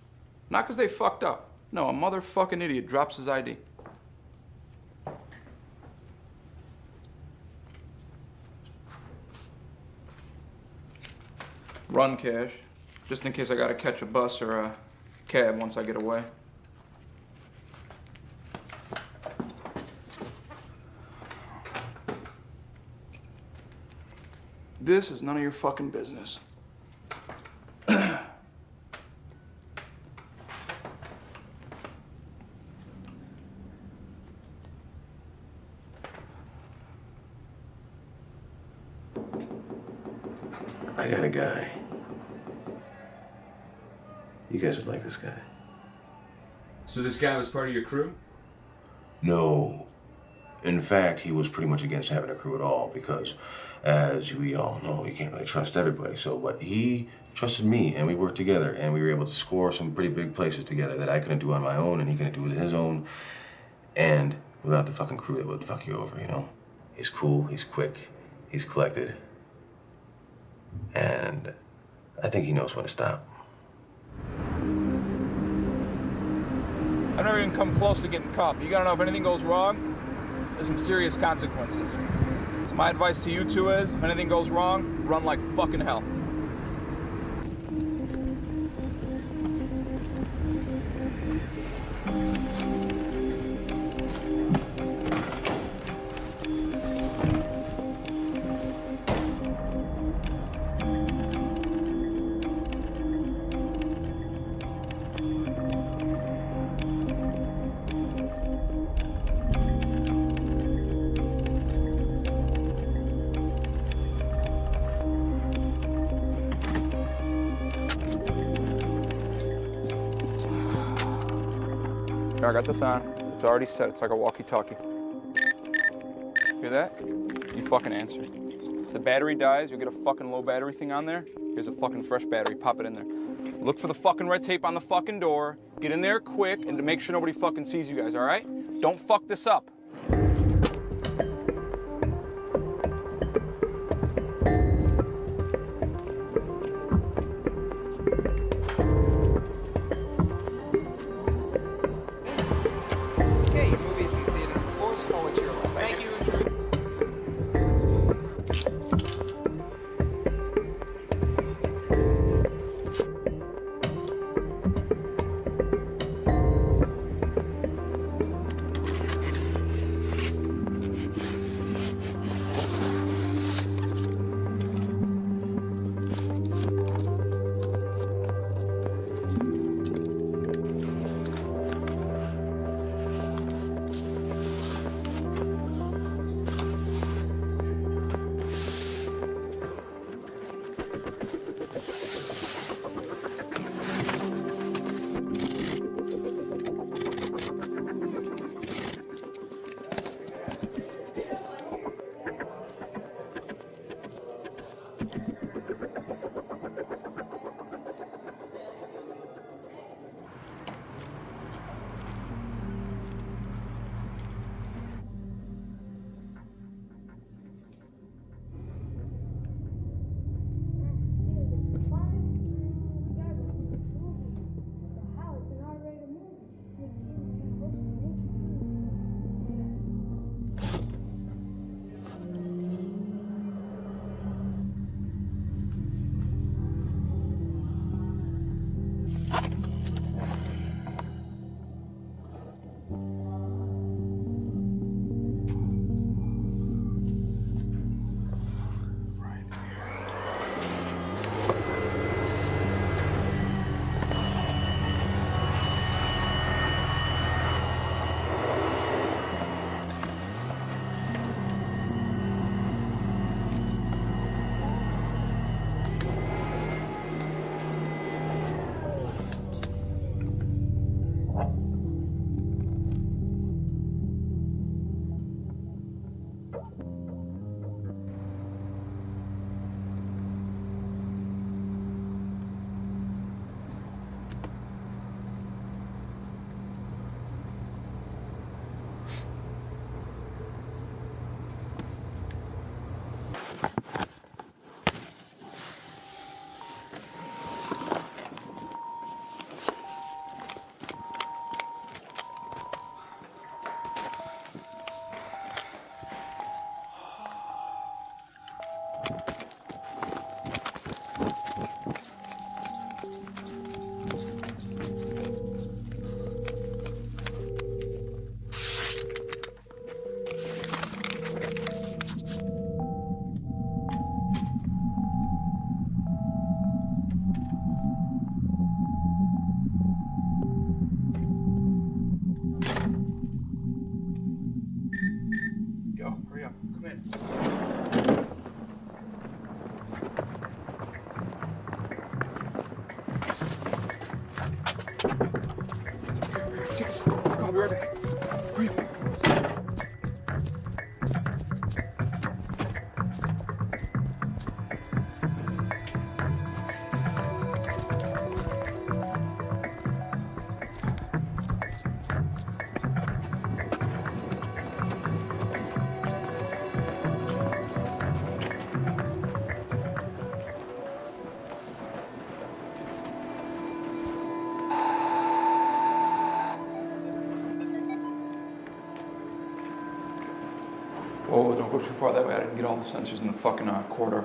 Not because they fucked up. No, a motherfucking idiot drops his ID. Run cash, just in case I gotta catch a bus or a cab once I get away. This is none of your fucking business. I got a guy. You guys would like this guy. So this guy was part of your crew? No. In fact, he was pretty much against having a crew at all because, as we all know, you can't really trust everybody. So, but he trusted me, and we worked together, and we were able to score some pretty big places together that I couldn't do on my own, and he couldn't do with his own, and without the fucking crew that would fuck you over, you know? He's cool, he's quick, he's collected, and I think he knows when to stop. I've never even come close to getting caught, but you gotta know if anything goes wrong, there's some serious consequences. So my advice to you two is, if anything goes wrong, run like fucking hell. I got this on. It's already set. It's like a walkie-talkie. Hear that? You fucking answer. If the battery dies, you'll get a fucking low battery thing on there. Here's a fucking fresh battery. Pop it in there. Look for the fucking red tape on the fucking door. Get in there quick and to make sure nobody fucking sees you guys, all right? Don't fuck this up. Oh, don't go too far that way. I didn't get all the sensors in the fucking corridor.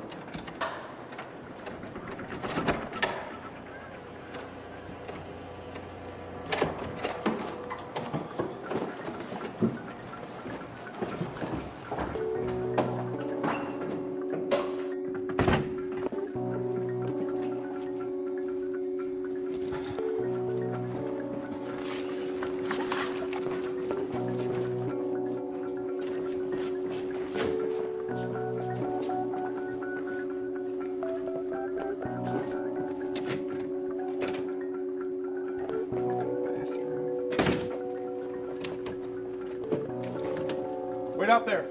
Wait out there.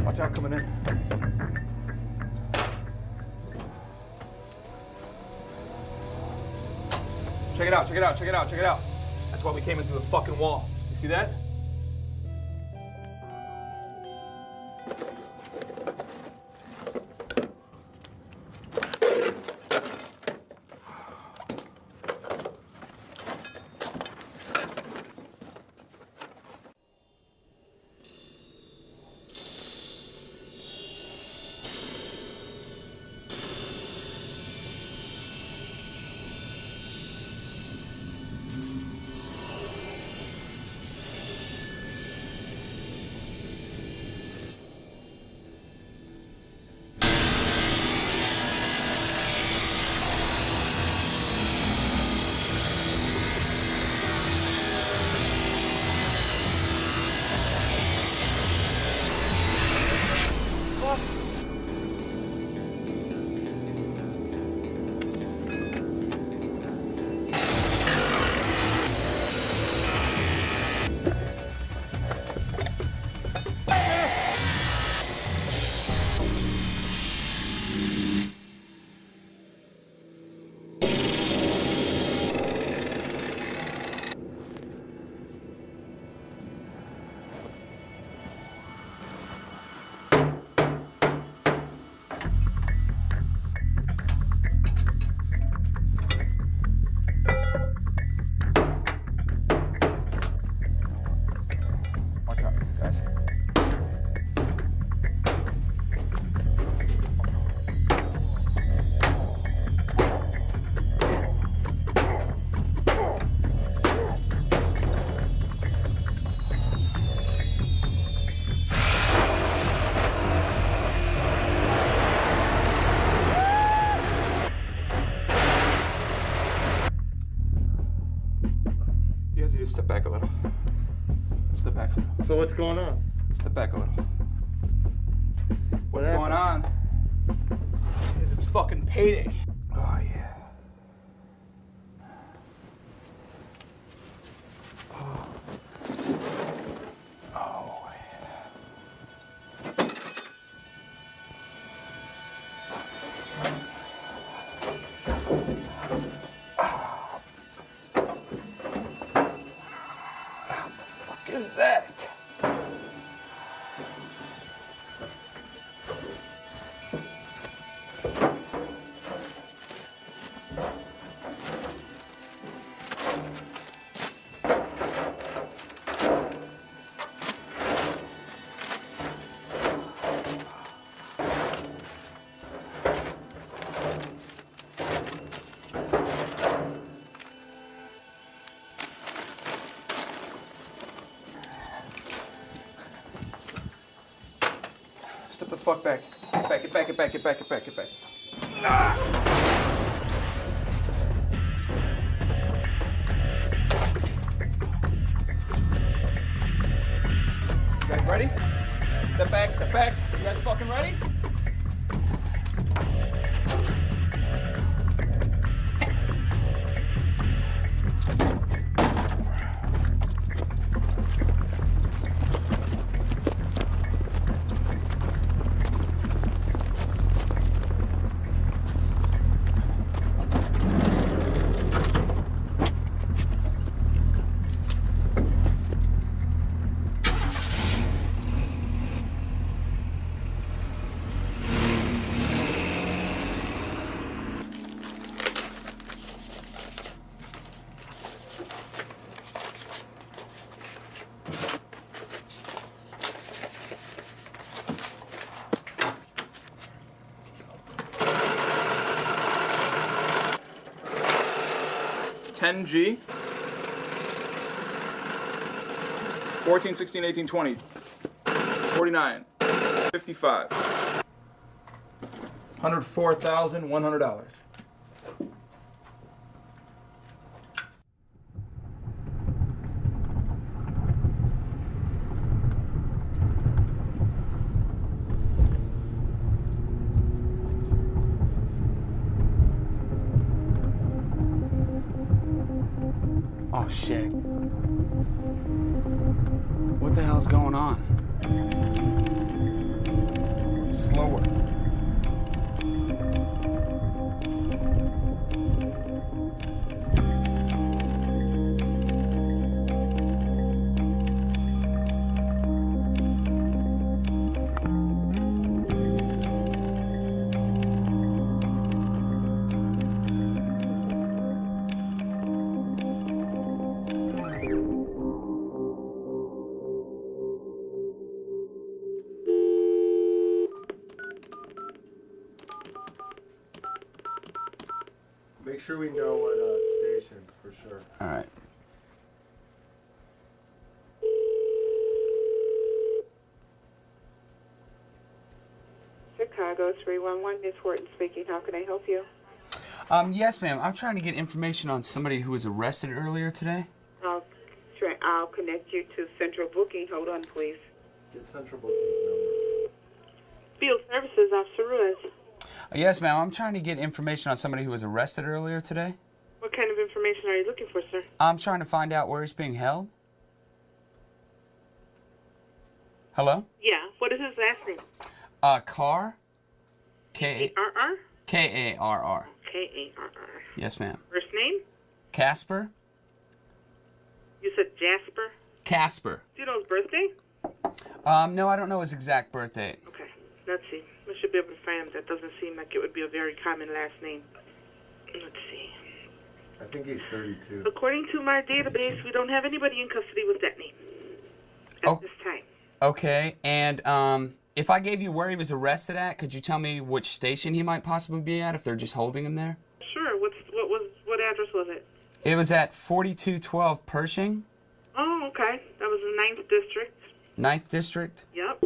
Watch out coming in. Check it out, check it out, check it out, check it out. That's why we came into the fucking wall. You see that? Step back a little. Step back a little. So what's going on? Step back a little. What's going on is it's fucking payday. Oh, yeah. Oh. Oh, yeah. Is that? the fuck back. Get back, get back, get back, get back, get back, get back. Ah! You guys ready? Step back, step back. You guys fucking ready? $10G, 14, 16, 18, 20, 49, 55, $104,100. Oh shit. What the hell's going on? Slower. Make sure we know what station for sure. All right. Chicago 311, Miss Horton speaking. How can I help you? Yes, ma'am. I'm trying to get information on somebody who was arrested earlier today. I'll connect you to Central Booking. Hold on, please. Get Central Booking's number. Field Services, Officer Ruiz. Yes, ma'am. I'm trying to get information on somebody who was arrested earlier today. What kind of information are you looking for, sir? I'm trying to find out where he's being held. Hello? Yeah. What is his last name? Karr. K-A-R-R? K-A-R-R. K-A-R-R. Yes, ma'am. First name? Kasper. You said Jasper? Kasper. Do you know his birthday? No, I don't know his exact birth date. Okay. Let's see. We should be able to find him. That doesn't seem like it would be a very common last name. Let's see. I think he's 32. According to my database, we don't have anybody in custody with that name at this time. Okay, and if I gave you where he was arrested at, could you tell me which station he might possibly be at if they're just holding him there? Sure. What address was it? It was at 4212 Pershing. Oh, okay. That was the 9th District. 9th District? Yep.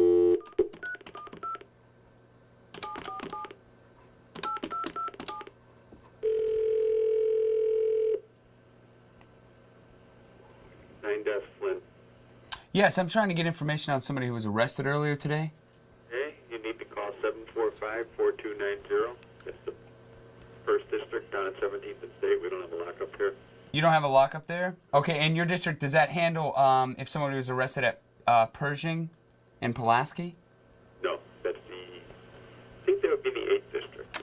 Flynn. Yes, I'm trying to get information on somebody who was arrested earlier today. Okay, you need to call 745-4290. That's the 1st District down at 17th and State. We don't have a lockup there. You don't have a lockup there? Okay, and your district, does that handle if somebody was arrested at Pershing and Pulaski? No, that's I think that would be the 8th District.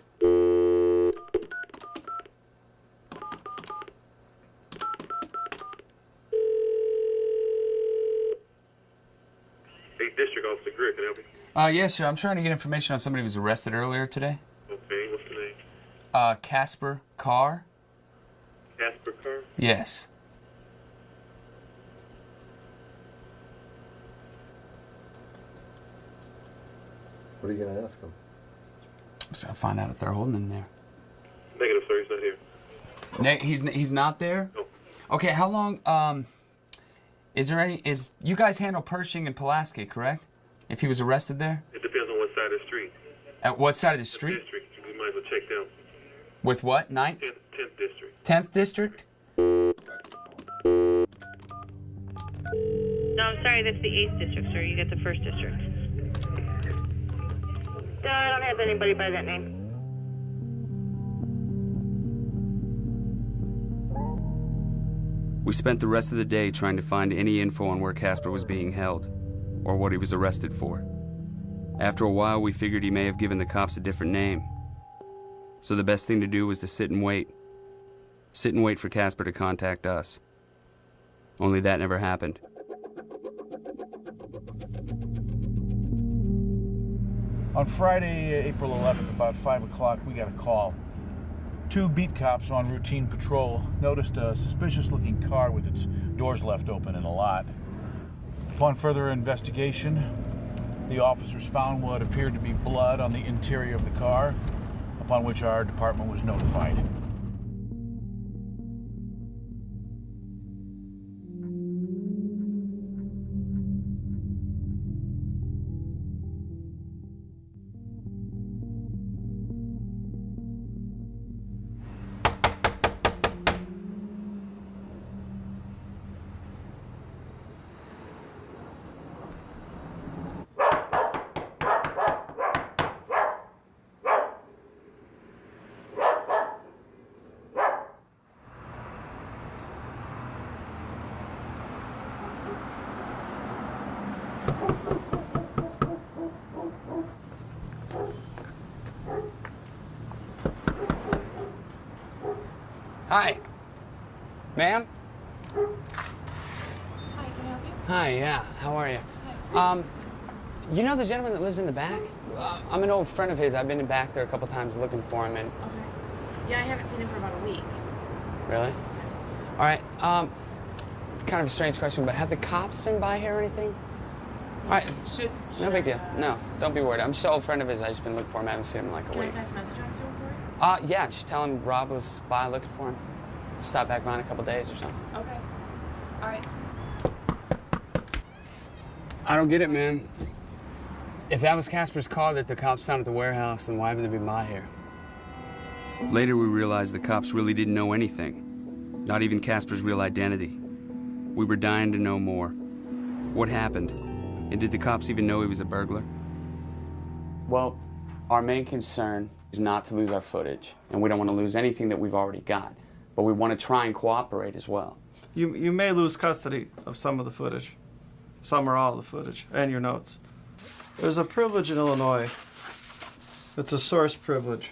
8th District, Officer Greer, can I help you? Yes, sir. I'm trying to get information on somebody who was arrested earlier today. Okay, what's the name? Kasper Karr. Kasper Karr? Yes. What are you going to ask him? I'm just going to find out if they're holding him there. Negative, sir. He's not here. He's not there? No. Okay, how long, you guys handle Pershing and Pulaski, correct? If he was arrested there? It depends on what side side of the street. At what side of the street? District. You might as well check them. With what? 9th? 10th district. 10th district? No, I'm sorry, that's the 8th district, sir. You get the 1st district. No, I don't have anybody by that name. We spent the rest of the day trying to find any info on where Kasper was being held, or what he was arrested for. After a while, we figured he may have given the cops a different name. So the best thing to do was to sit and wait. Sit and wait for Kasper to contact us. Only that never happened. On Friday, April 11th, about 5 o'clock, we got a call. 2 beat cops on routine patrol noticed a suspicious-looking car with its doors left open in a lot. Upon further investigation, the officers found what appeared to be blood on the interior of the car, upon which our department was notified. Hi. Ma'am? Hi, can I help you? Hi, yeah. How are you? Hi. You know the gentleman that lives in the back? I'm an old friend of his. I've been back there a couple times looking for him, and... Okay. Yeah, I haven't seen him for about a week. Really? All right, kind of a strange question, but have the cops been by here or anything? All right. No big deal. No, don't be worried. I'm just an old friend of his. I've just been looking for him. I haven't seen him in like a week. Can I pass a message on to him for you? Yeah, just tell him Rob was by looking for him. Stop back by in a couple days or something. Okay. All right. I don't get it, man. If that was Kasper's car that the cops found at the warehouse, then why would they be by here? Later, we realized the cops really didn't know anything. Not even Kasper's real identity. We were dying to know more. What happened? And did the cops even know he was a burglar? Well, our main concern is not to lose our footage, and we don't want to lose anything that we've already got. But we want to try and cooperate as well. You may lose custody of some of the footage, some or all of the footage, and your notes. There's a privilege in Illinois. It's a source privilege.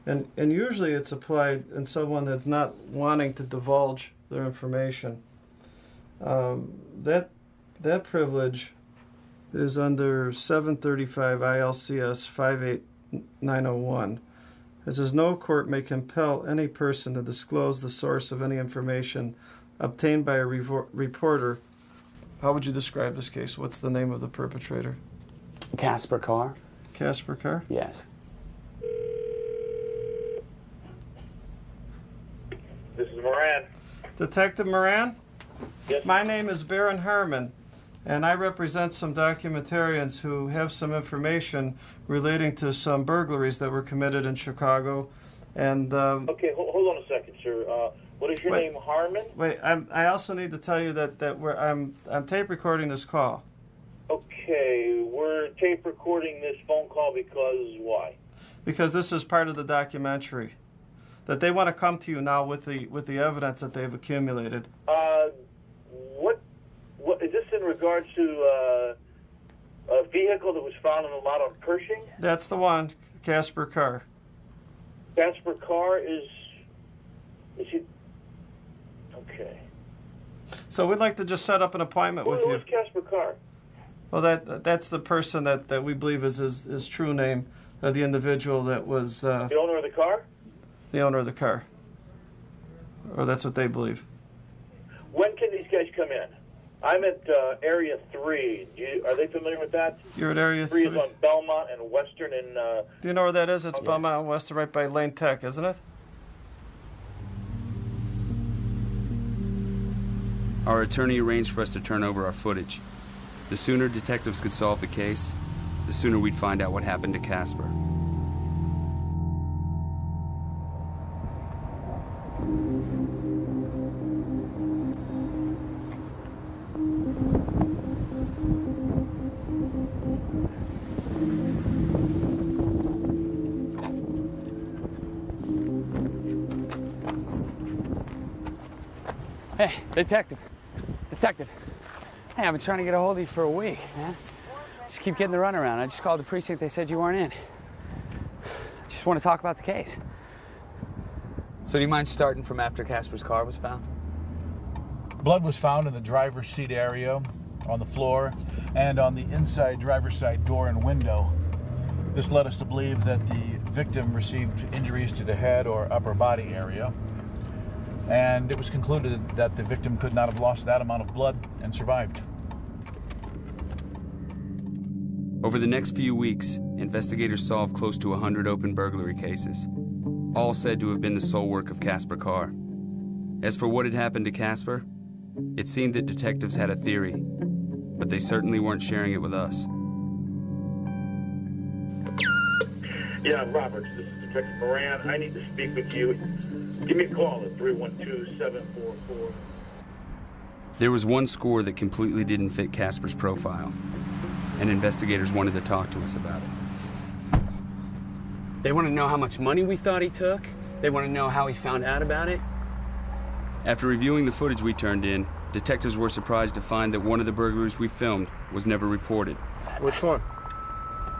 And usually it's applied in someone that's not wanting to divulge their information. That privilege is under 735 ILCS 58901. It says, no court may compel any person to disclose the source of any information obtained by a reporter. How would you describe this case? What's the name of the perpetrator? Kasper Karr. Kasper Karr? Yes. This is Moran. Detective Moran? Yes. My name is Baron Harmon, and I represent some documentarians who have some information relating to some burglaries that were committed in Chicago. And Okay, hold on a second, sir. What is your name, Harmon? Wait, I also need to tell you that I'm tape recording this call. Okay, we're tape recording this phone call because why? Because this is part of the documentary. That they want to come to you now with the evidence that they've accumulated. What is this in regards to a vehicle that was found on the lot on Pershing? That's the one, Kasper Karr. Kasper Karr is he? Okay. So we'd like to just set up an appointment with you. Who's Kasper Karr? Well, that's the person that we believe is his true name, the individual that was... the owner of the car? The owner of the car. Or that's what they believe. When can these guys come in? I'm at Area 3. Are they familiar with that? You're at Area 3? 3 is on Belmont and Western and... Do you know where that is? It's Belmont and Western, right by Lane Tech, isn't it? Our attorney arranged for us to turn over our footage. The sooner detectives could solve the case, the sooner we'd find out what happened to Kasper. Hey, detective. Detective. Hey, I've been trying to get a hold of you for a week, man. Just keep getting the runaround. I just called the precinct. They said you weren't in. I just want to talk about the case. So do you mind starting from after Kasper's car was found? Blood was found in the driver's seat area, on the floor, and on the inside driver's side door and window. This led us to believe that the victim received injuries to the head or upper body area. And it was concluded that the victim could not have lost that amount of blood and survived. Over the next few weeks, investigators solved close to 100 open burglary cases, all said to have been the sole work of Kasper Karr. As for what had happened to Kasper, it seemed that detectives had a theory, but they certainly weren't sharing it with us. Yeah, Roberts, this is Detective Moran. I need to speak with you. Give me a call at 312-744. There was one score that completely didn't fit Kasper's profile, and investigators wanted to talk to us about it. They want to know how much money we thought he took. They want to know how he found out about it. After reviewing the footage we turned in, detectives were surprised to find that one of the burglaries we filmed was never reported. Which one?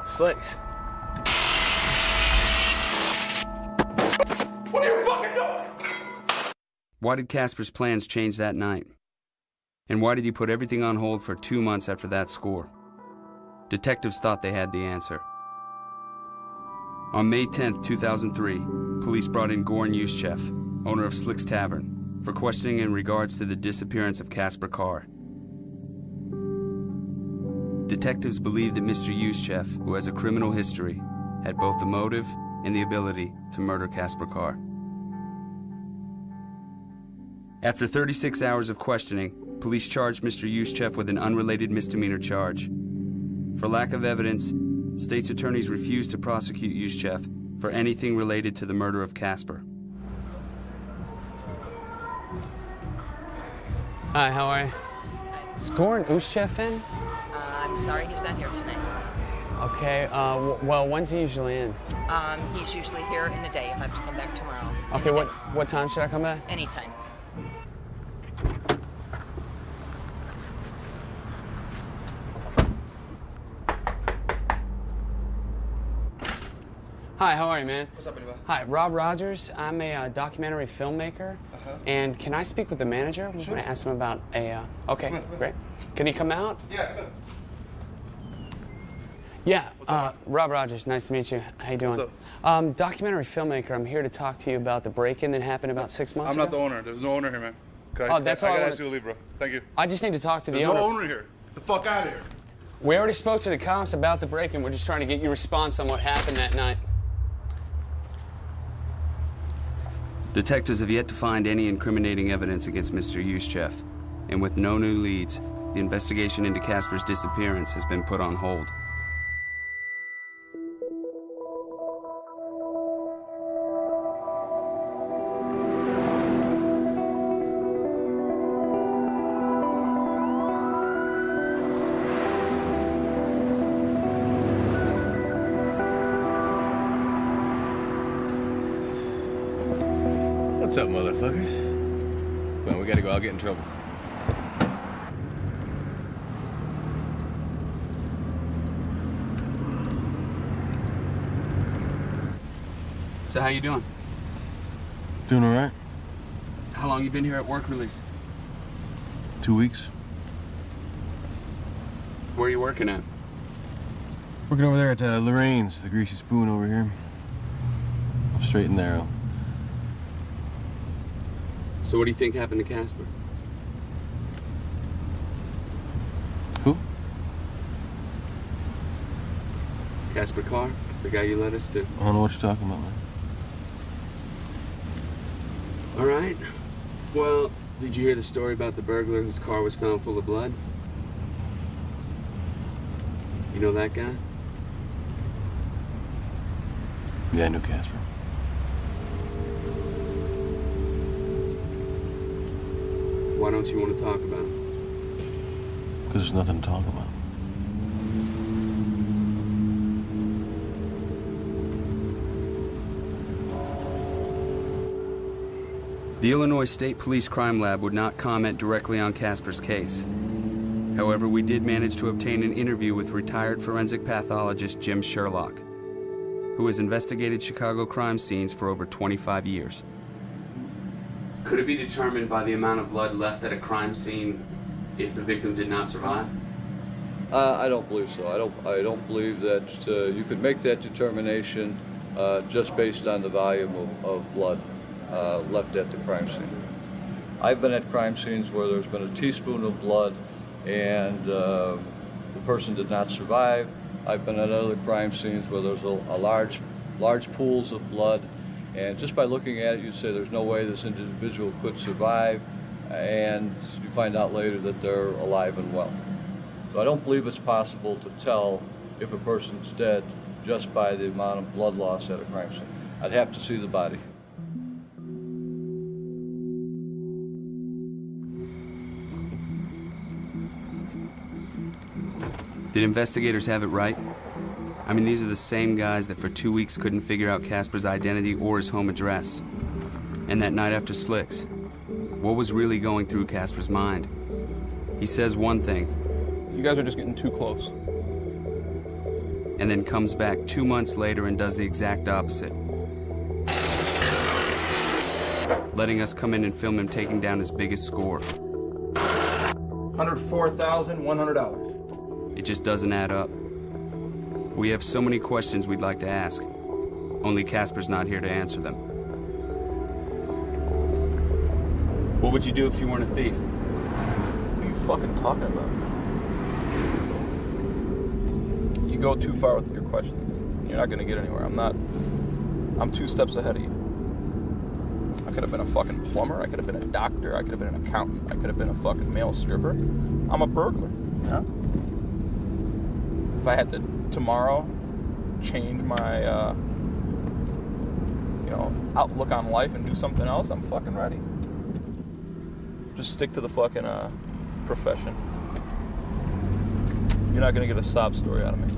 Slicks. What are you fucking doing? Why did Kasper's plans change that night? And why did he put everything on hold for 2 months after that score? Detectives thought they had the answer. On May 10th, 2003, police brought in Goran Yuschev, owner of Slick's Tavern, for questioning in regards to the disappearance of Kasper Karr. Detectives believed that Mr. Yuschev, who has a criminal history, had both the motive and the ability to murder Kasper Karr. After 36 hours of questioning, police charged Mr. Yuschev with an unrelated misdemeanor charge. For lack of evidence, state's attorneys refused to prosecute Yuschev for anything related to the murder of Kasper. Hi, how are you? Is Goran Yuschev in? I'm sorry, he's not here tonight. Okay, well, when's he usually in? He's usually here in the day. You'll have to come back tomorrow. Okay, what time should I come back? Anytime. Hi, how are you, man? What's up, anybody? Hi, Rob Rogers. I'm a documentary filmmaker. And can I speak with the manager? I'm Sure. going to ask him about a... okay, Come on. great. Can he come out? Yeah, come on. Yeah, Rob Rogers, nice to meet you. How you doing? What's Documentary filmmaker. I'm here to talk to you about the break-in that happened about 6 months I'm ago. not the owner. There's no owner here, man. Okay? Oh, that's all I I gotta wanna- ask you to leave, bro. Thank you. I just need to talk to the There's owner. no owner here. Get the fuck out of here. We already spoke to the cops about the break-in. We're just trying to get your response on what happened that night. Detectives have yet to find any incriminating evidence against Mr. Yuschev, and with no new leads, the investigation into Kasper's disappearance has been put on hold. What's up, motherfuckers? Come on, we gotta go. I'll get in trouble. So how you doing? Doing all right. How long you been here at work release? 2 weeks. Where are you working at? Working over there at Lorraine's, the greasy spoon over here. Straight and narrow. So what do you think happened to Kasper? Who? Kasper Karr, the guy you led us to. I don't know what you're talking about, man. All right. Well, did you hear the story about the burglar whose car was found full of blood? You know that guy? Yeah, I knew Kasper. Why don't you want to talk about it? Because there's nothing to talk about. The Illinois State Police Crime Lab would not comment directly on Kasper's case. However, we did manage to obtain an interview with retired forensic pathologist Jim Sherlock, who has investigated Chicago crime scenes for over 25 years. Could it be determined by the amount of blood left at a crime scene if the victim did not survive? I don't believe so. I don't believe that you could make that determination just based on the volume of blood left at the crime scene. I've been at crime scenes where there's been a teaspoon of blood and the person did not survive. I've been at other crime scenes where there's large pools of blood, and just by looking at it, you'd say there's no way this individual could survive, and you find out later that they're alive and well. So I don't believe it's possible to tell if a person's dead just by the amount of blood loss at a crime scene. I'd have to see the body. Did investigators have it right? I mean, these are the same guys that for 2 weeks couldn't figure out Kasper's identity or his home address. And that night after Slicks, what was really going through Kasper's mind? He says one thing. You guys are just getting too close. And then comes back 2 months later and does the exact opposite. Letting us come in and film him taking down his biggest score. $104,100. It just doesn't add up. We have so many questions we'd like to ask. Only Kasper's not here to answer them. What would you do if you weren't a thief? What are you fucking talking about? You go too far with your questions. You're not gonna get anywhere. I'm 2 steps ahead of you. I could have been a fucking plumber. I could have been a doctor. I could have been an accountant. I could have been a fucking male stripper. I'm a burglar. Yeah? If I had to tomorrow change my outlook on life and do something else, I'm fucking ready. Just stick to the fucking profession. You're not gonna get a sob story out of me.